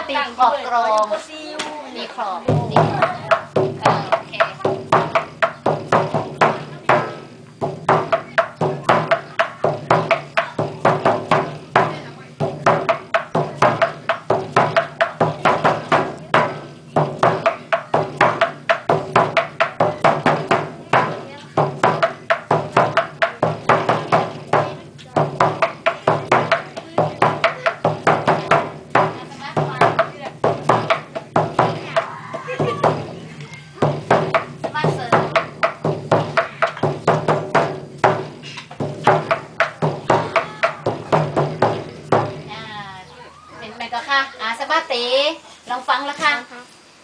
ตีขอบกรองตีขอบตีโอเคลองฟังแล้วค่ะ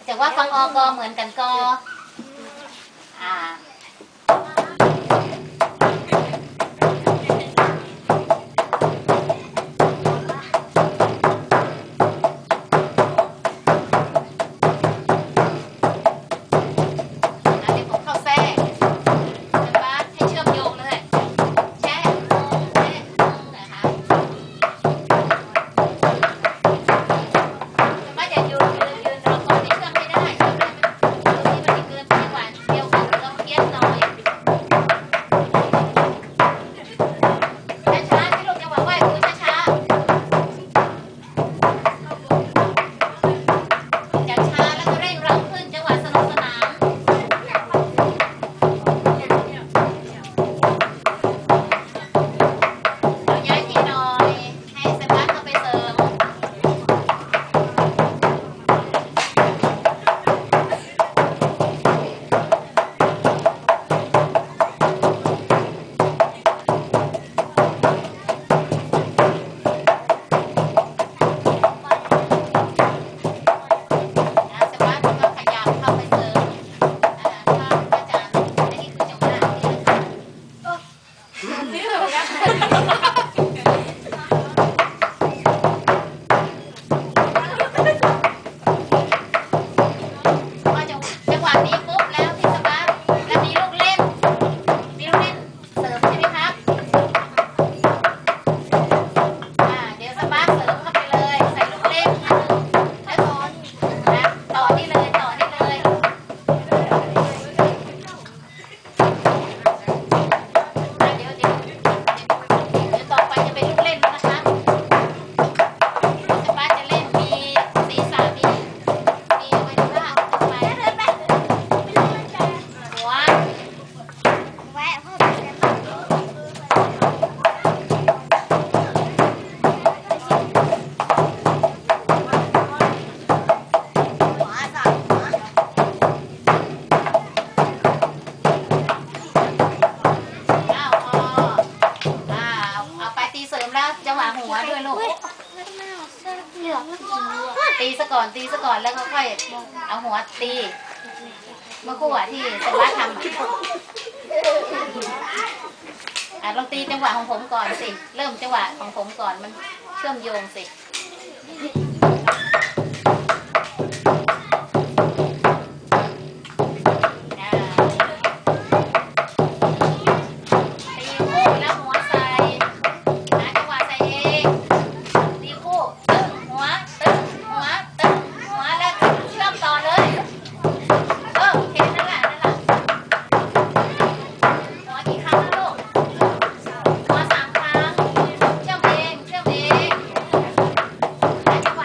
แต่ว่าฟังอกเหมือนกันกตีซะก่อนแล้วก็ค่อยเอาหัวตีเมื่อคู่ที่สวัสดิ์ทำลองตีจังหวะของผมก่อนสิเริ่มจังหวะของผมก่อนมันเชื่อมโยงสิจังหวะ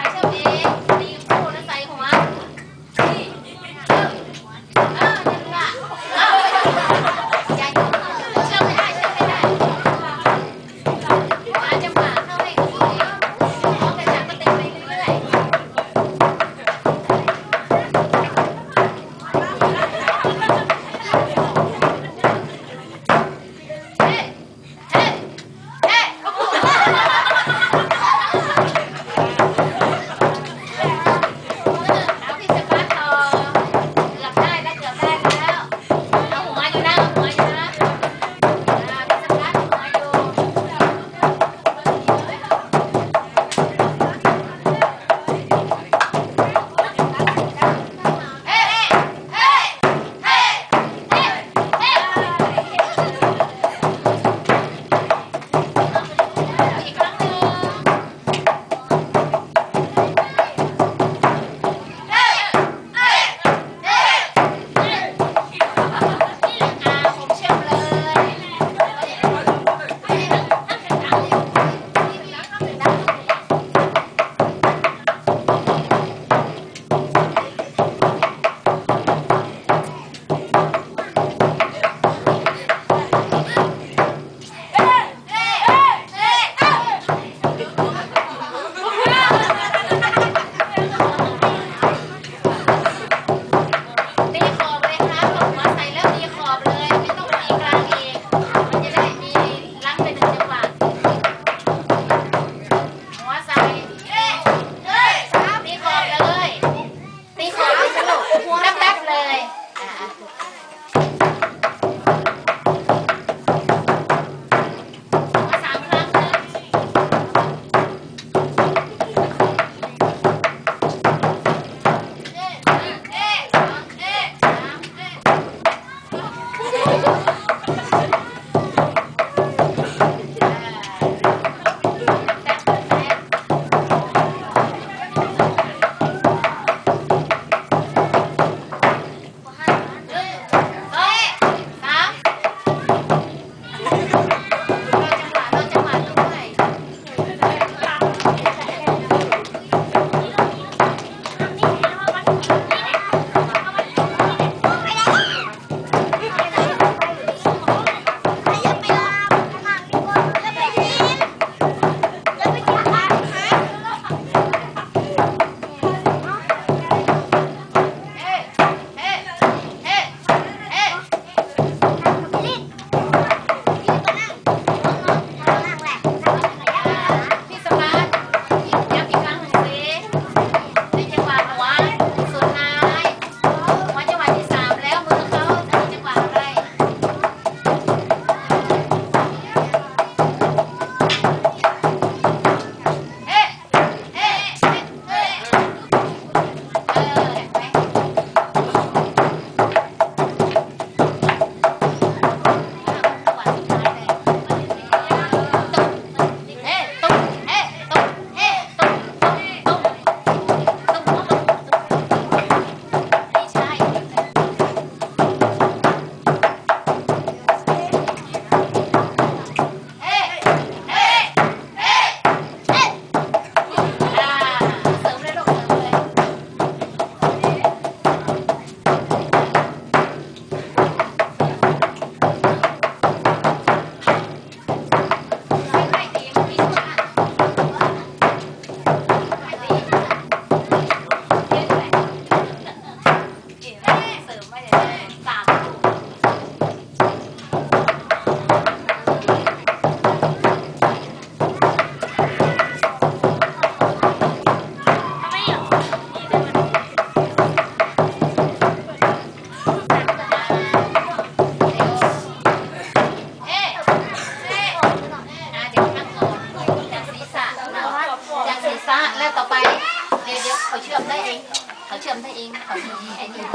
ได้เองเขาเชื่อมได้เองเขามีไอ้นี่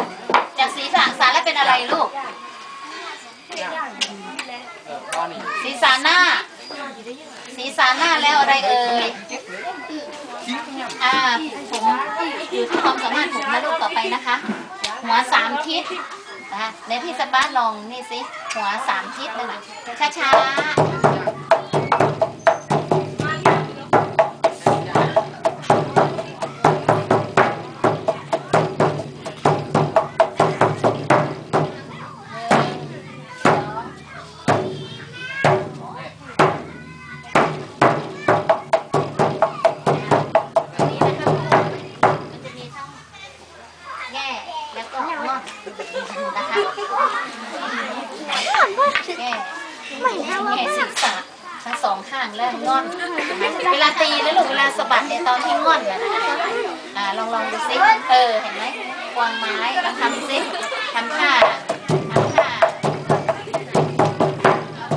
จากศีรษะสารแล้วเป็นอะไรลูกศีรษะหน้าศีรษะหน้าแล้วอะไรเอ่ยผมอยู่ที่ความสามารถผมนะลูกต่อไปนะคะ หัว3 ทิศนะคะในพี่สปาร์ลองนี่สิหัว3 ทิศนั่นแหละช้าๆแง่ศีรษะทั้ง2 ข้างแล้วงอนเวลาตีแล้วลูกเวลาสะบัดในตอนที่งอนนะลองดูซิเห็นไหมวางไม้ลองทำซิทำท่า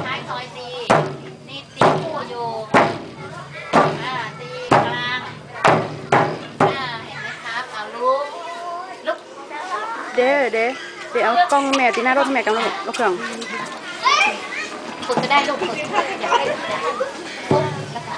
ท้ายคอยตีนี่ตีคู่อยู่ตีกลางเห็นไหมครับเอาลุกเดี๋ยวเอากล้องแม่ที่หน้ารถแม่กันลูกเครื่องฝึกก็ได้ลูกฝึกอยากได้ปุ๊บแล้วก็